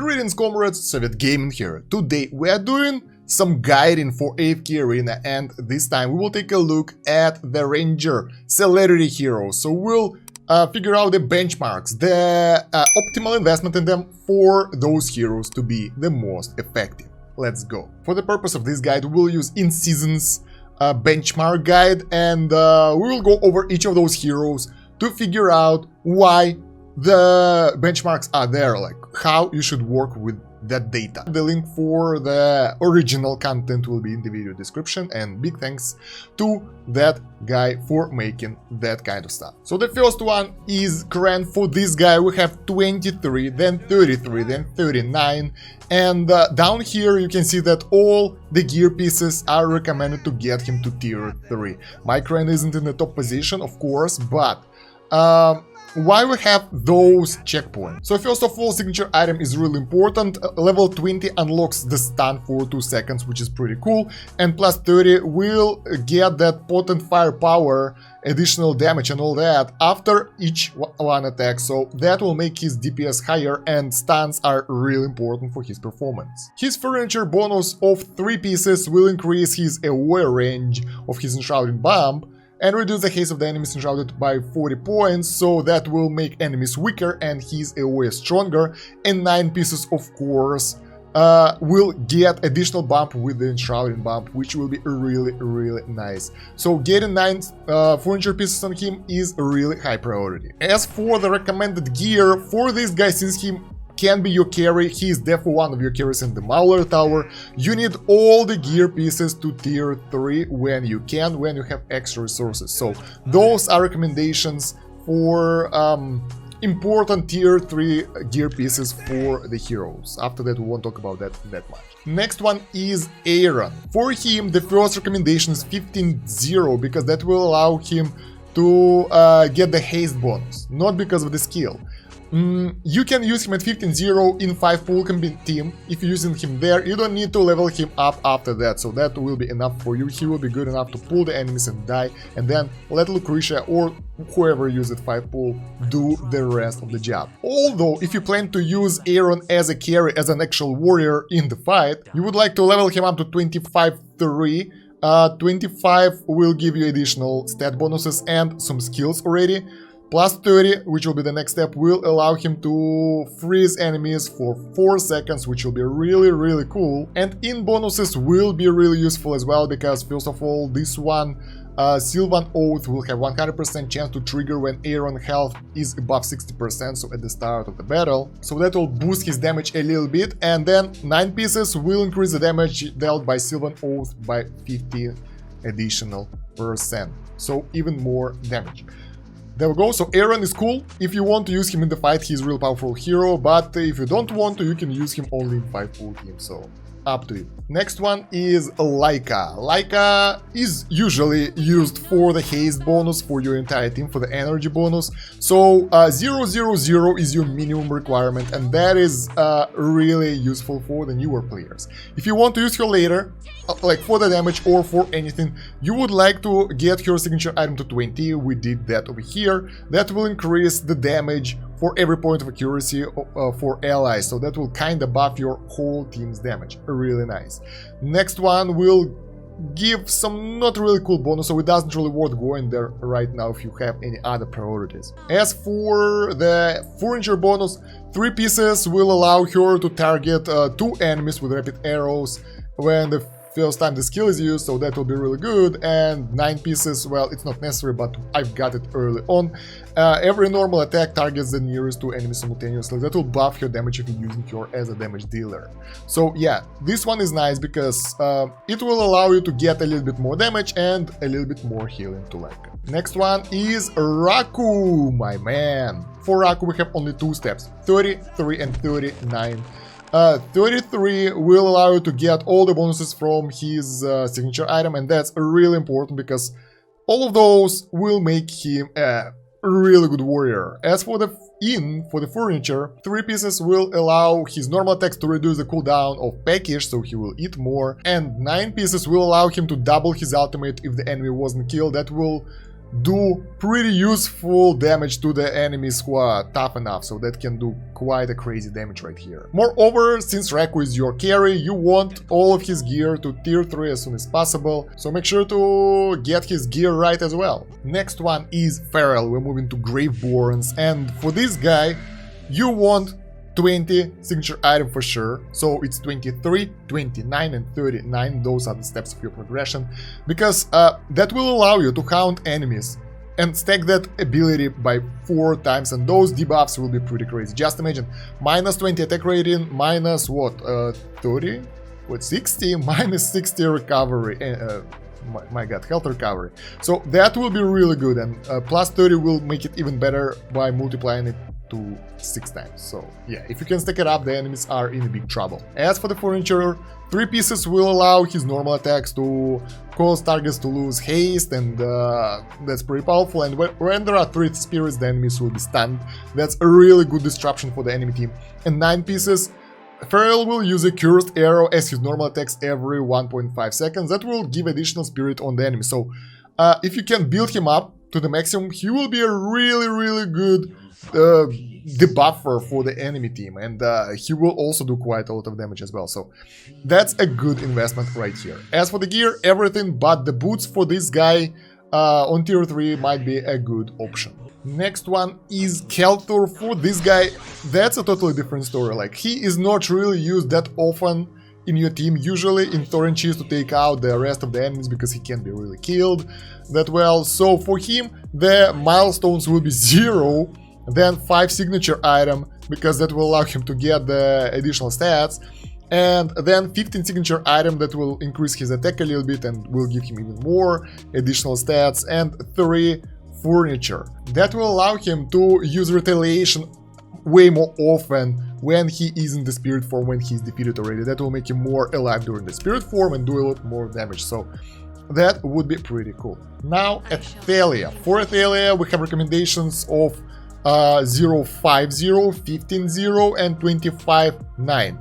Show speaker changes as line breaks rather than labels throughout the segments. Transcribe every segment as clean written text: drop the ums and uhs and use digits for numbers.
Greetings comrades, Soviet Gaming here. Today we are doing some guiding for AFK Arena, and this time we will take a look at the Ranger Celerity heroes. So we'll figure out the benchmarks, the optimal investment in them for those heroes to be the most effective. Let's go. For the purpose of this guide, we'll use in-seasons benchmark guide, and we will go over each of those heroes to figure out why the benchmarks are there, like how you should work with that data. The link for the original content will be in the video description, and big thanks to that guy for making that kind of stuff. So the first one is Kren. For this guy we have 23, then 33, then 39, and down here you can see that all the gear pieces are recommended to get him to tier 3. My Kren isn't in the top position, of course, but why we have those checkpoints? So first of all, signature item is really important. Level 20 unlocks the stun for 2 seconds, which is pretty cool, and plus 30 will get that potent firepower, additional damage and all that after each one attack, so that will make his DPS higher, and stuns are really important for his performance. His furniture bonus of 3 pieces will increase his AOE range of his enshrouding bomb and reduce the haste of the enemies enshrouded by 40 points, so that will make enemies weaker and his AOE stronger, and 9 pieces of course will get additional bump with the enshrouding bump, which will be really nice. So getting 9 furniture pieces on him is a really high priority. As for the recommended gear for this guy, since he can be your carry, he is definitely one of your carries in the Mauler Tower, you need all the gear pieces to tier 3 when you can, when you have extra resources. So those are recommendations for important tier 3 gear pieces for the heroes. After that we won't talk about that much. Next one is Eironn. For him the first recommendation is 15-0, because that will allow him to get the haste bonus, not because of the skill. You can use him at 15-0 in 5 pool team. If you're using him there, you don't need to level him up after that, so that will be enough for you. He will be good enough to pull the enemies and die, and then let Lucretia or whoever uses 5 pool do the rest of the job. Although, if you plan to use Eironn as a carry, as an actual warrior in the fight, you would like to level him up to 25-3. 25 will give you additional stat bonuses and some skills already. Plus 30, which will be the next step, will allow him to freeze enemies for 4 seconds, which will be really cool. And in bonuses will be really useful as well, because first of all, this one, Sylvan Oath, will have 100% chance to trigger when Eironn health is above 60%, so at the start of the battle. So that will boost his damage a little bit, and then 9 pieces will increase the damage dealt by Sylvan Oath by 50 additional %. So even more damage. There we go, so Eironn is cool. If you want to use him in the fight, he's a real powerful hero, but if you don't want to, you can use him only in 5 pool teams, so up to you. Next one is Lyca. Lyca is usually used for the haste bonus for your entire team, for the energy bonus. So 0-0-0 is your minimum requirement, and that is really useful for the newer players. If you want to use her later, like for the damage or for anything, you would like to get her signature item to 20. We did that over here. That will increase the damage for every point of accuracy for allies, so that will kinda buff your whole team's damage. Really nice. Next one will give some not really cool bonus, so it doesn't really worth going there right now if you have any other priorities. As for the furniture bonus, 3 pieces will allow her to target 2 enemies with rapid arrows when the first time the skill is used, so that will be really good. And 9 pieces, well, it's not necessary, but I've got it early on. Every normal attack targets the nearest 2 enemies simultaneously. That will buff your damage if you're using her as a damage dealer. So yeah, this one is nice because it will allow you to get a little bit more damage and a little bit more healing to Lyca. Next one is Raku, my man. For Raku we have only 2 steps, 33 and 39. 33 will allow you to get all the bonuses from his signature item, and that's really important because all of those will make him a really good warrior. As for the furniture, 3 pieces will allow his normal attacks to reduce the cooldown of package, so he will eat more, and 9 pieces will allow him to double his ultimate if the enemy wasn't killed. That will do pretty useful damage to the enemies who are tough enough, so that can do quite a crazy damage right here. Moreover, since Raku is your carry, you want all of his gear to tier 3 as soon as possible, so make sure to get his gear right as well. Next one is Ferael. We're moving to Graveborns, and for this guy you want 20 signature item for sure, so it's 23, 29 and 39, those are the steps of your progression, because that will allow you to count enemies and stack that ability by 4 times, and those debuffs will be pretty crazy. Just imagine, minus 20 attack rating, minus what, 30? What, 60? Minus 60 recovery, my god, health recovery. So that will be really good, and plus 30 will make it even better by multiplying it to 6 times. So yeah, if you can stack it up, the enemies are in big trouble. As for the furniture, 3 pieces will allow his normal attacks to cause targets to lose haste, and that's pretty powerful. And when there are 3 spirits, the enemies will be stunned. That's a really good disruption for the enemy team. And 9 pieces, Ferael will use a cursed arrow as his normal attacks every 1.5 seconds. That will give additional spirit on the enemy. So if you can build him up to the maximum, he will be a really good debuffer for the enemy team, and he will also do quite a lot of damage as well, so that's a good investment right here. As for the gear, everything but the boots for this guy on tier 3 might be a good option. Next one is Kelthur. For this guy, that's a totally different story. Like, he is not really used that often in your team, usually in Thorin Cheese to take out the rest of the enemies, because he can be really killed that well. So for him, the milestones will be 0, then 5 signature item, because that will allow him to get the additional stats, and then 15 signature item that will increase his attack a little bit and will give him even more additional stats, and 3 furniture. That will allow him to use retaliation way more often when he is in the spirit form, when he's defeated already. That will make him more alive during the spirit form and do a lot more damage, so that would be pretty cool. Now Athalia. For Athalia we have recommendations of 0, 5, 0, 15, 0 and 25, 9.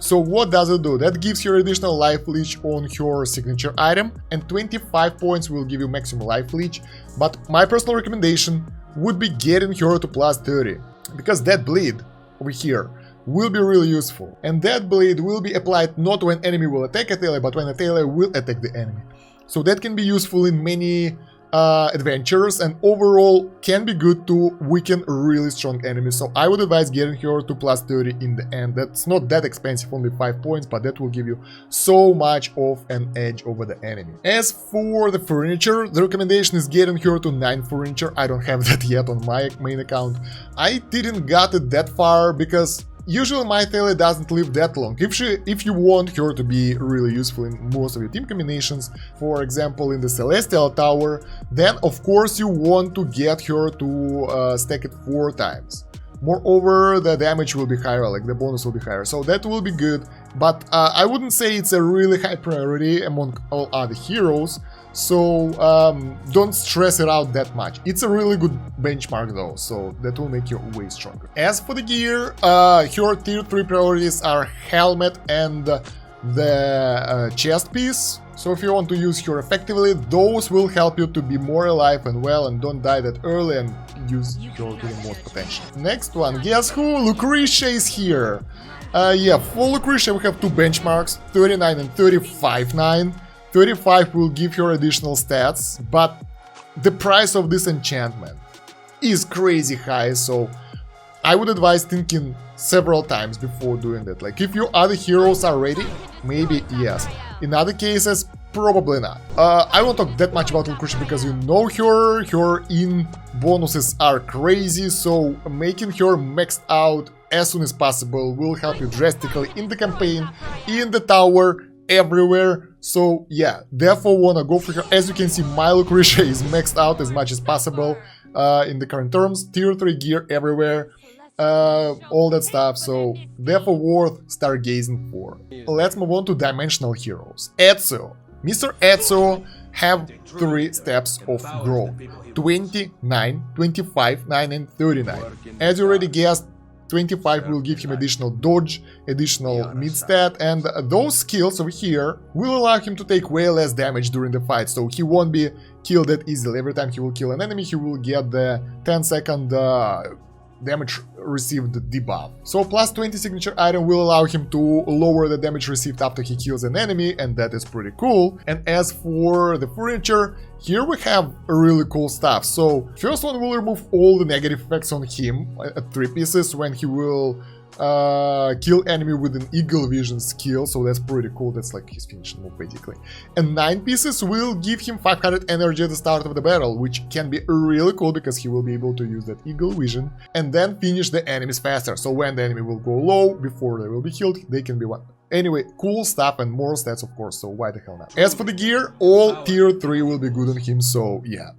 So what does it do? That gives her additional life leech on her signature item, and 25 points will give you maximum life leech, but my personal recommendation would be getting her to plus 30, because that bleed over here will be really useful, and that bleed will be applied not when enemy will attack Athalia, but when Athalia will attack the enemy. So that can be useful in many adventures, and overall can be good to weaken really strong enemies. So I would advise getting her to plus 30 in the end. That's not that expensive, only 5 points, but that will give you so much of an edge over the enemy. As for the furniture, the recommendation is getting her to 9 furniture. I don't have that yet on my main account. I didn't got it that far because usually my Athalia doesn't live that long. If you want her to be really useful in most of your team combinations, for example in the Celestial Tower, then of course you want to get her to stack it 4 times. Moreover, the damage will be higher, like the bonus will be higher, so that will be good, but I wouldn't say it's a really high priority among all other heroes, so don't stress it out that much. It's a really good benchmark though, so that will make you way stronger. As for the gear, her tier 3 priorities are helmet and the chest piece. So if you want to use her effectively, those will help you to be more alive and well and don't die that early, and use her to the most potential. Next one, guess who? Lucretia is here. Yeah, for Lucretia we have 2 benchmarks, 39 and 35, 9. 35 will give her additional stats, but the price of this enchantment is crazy high, so I would advise thinking several times before doing that. Like, if your other heroes are ready, maybe yes. In other cases, probably not. I won't talk that much about Lucretia because you know her. Her in bonuses are crazy, so making her maxed out as soon as possible will help you drastically in the campaign, in the tower, everywhere. So yeah, therefore wanna go for her. As you can see, my Lucretia is maxed out as much as possible in the current terms. Tier 3 gear everywhere, all that stuff, so therefore worth stargazing for. Let's move on to dimensional heroes. Ezio. Mr. Ezio have 3 steps of growth: 29, 25, 9 and 39. As you already guessed, 25 will give him additional dodge, additional mid stat, and those skills over here will allow him to take way less damage during the fight, so he won't be killed that easily. Every time he will kill an enemy, he will get the 10-second damage received debuff. So plus 20 signature item will allow him to lower the damage received after he kills an enemy, and that is pretty cool. And as for the furniture, here we have really cool stuff. So first one will remove all the negative effects on him at 3 pieces when he will kill enemy with an eagle vision skill, so that's pretty cool. That's like his finishing move basically. And 9 pieces will give him 500 energy at the start of the battle, which can be really cool because he will be able to use that eagle vision and then finish the enemies faster. So when the enemy will go low before they will be healed, they can be one. Anyway, cool stuff and more stats of course, so why the hell not? As for the gear, all tier 3 will be good on him, so yeah.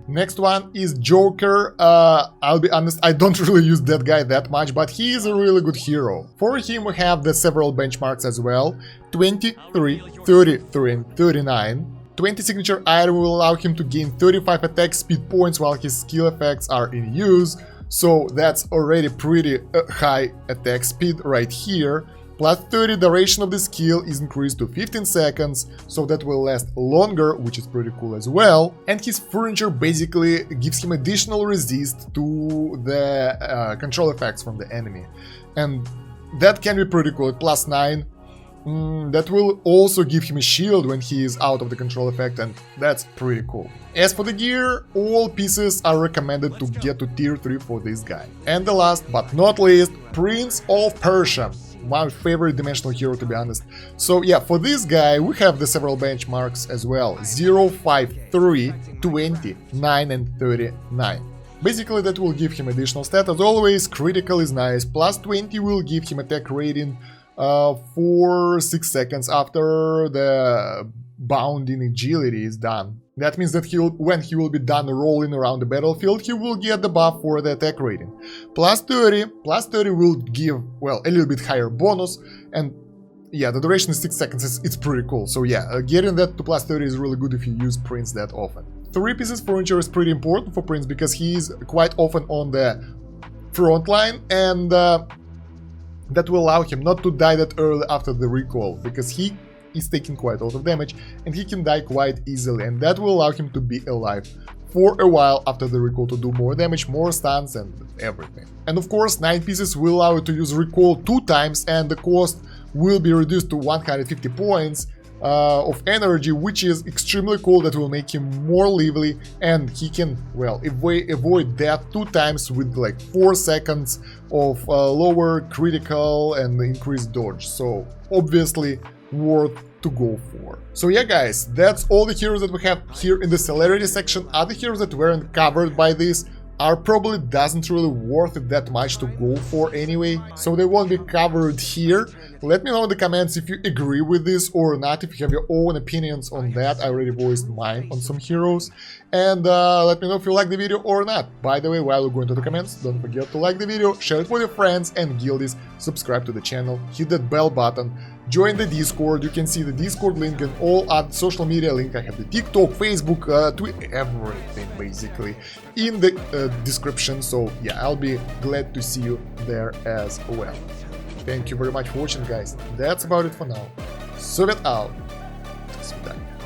Next one is Joker. I'll be honest, I don't really use that guy that much, but he is a really good hero. For him we have the several benchmarks as well. 23, 33 and 39. 20 signature item will allow him to gain 35 attack speed points while his skill effects are in use. So that's already pretty high attack speed right here. Plus 30 duration of the skill is increased to 15 seconds, so that will last longer, which is pretty cool as well. And his furniture basically gives him additional resist to the control effects from the enemy. And that can be pretty cool, plus 9. That will also give him a shield when he is out of the control effect, and that's pretty cool. As for the gear, all pieces are recommended to get to tier 3 for this guy. And the last but not least, Prince of Persia. My favorite dimensional hero, to be honest. So yeah, for this guy we have the several benchmarks as well. 0, 5, 3, 20, 9 and 39. Basically that will give him additional stat as always. Critical is nice. Plus 20 will give him attack rating for 6 seconds after the bounding agility is done. That means that when he will be done rolling around the battlefield, he will get the buff for the attack rating. Plus 30 will give, well, a little bit higher bonus, and yeah, the duration is 6 seconds, it's pretty cool. So yeah, getting that to plus 30 is really good if you use Prince that often. 3 pieces furniture is pretty important for Prince because he is quite often on the front line, and that will allow him not to die that early after the recall, because he is taking quite a lot of damage and he can die quite easily, and that will allow him to be alive for a while after the recall to do more damage, more stuns and everything. And of course 9 pieces will allow you to use recall 2 times, and the cost will be reduced to 150 points of energy, which is extremely cool. That will make him more lively, and he can, well, avoid death 2 times with like 4 seconds of lower critical and increased dodge, so obviously worth to go for. So yeah guys, that's all the heroes that we have here in the Celerity section. Other heroes that weren't covered by this are probably doesn't really worth it that much to go for anyway, so they won't be covered here. Let me know in the comments if you agree with this or not, if you have your own opinions on that. I already voiced mine on some heroes. And let me know if you like the video or not. By the way, while you go into the comments, don't forget to like the video, share it with your friends and guildies, subscribe to the channel, hit that bell button, join the Discord. You can see the Discord link and all other social media link. I have the TikTok, Facebook, Twitter, everything basically in the description. So yeah, I'll be glad to see you there as well. Thank you very much for watching, guys. That's about it for now. Soviet out. До свидания.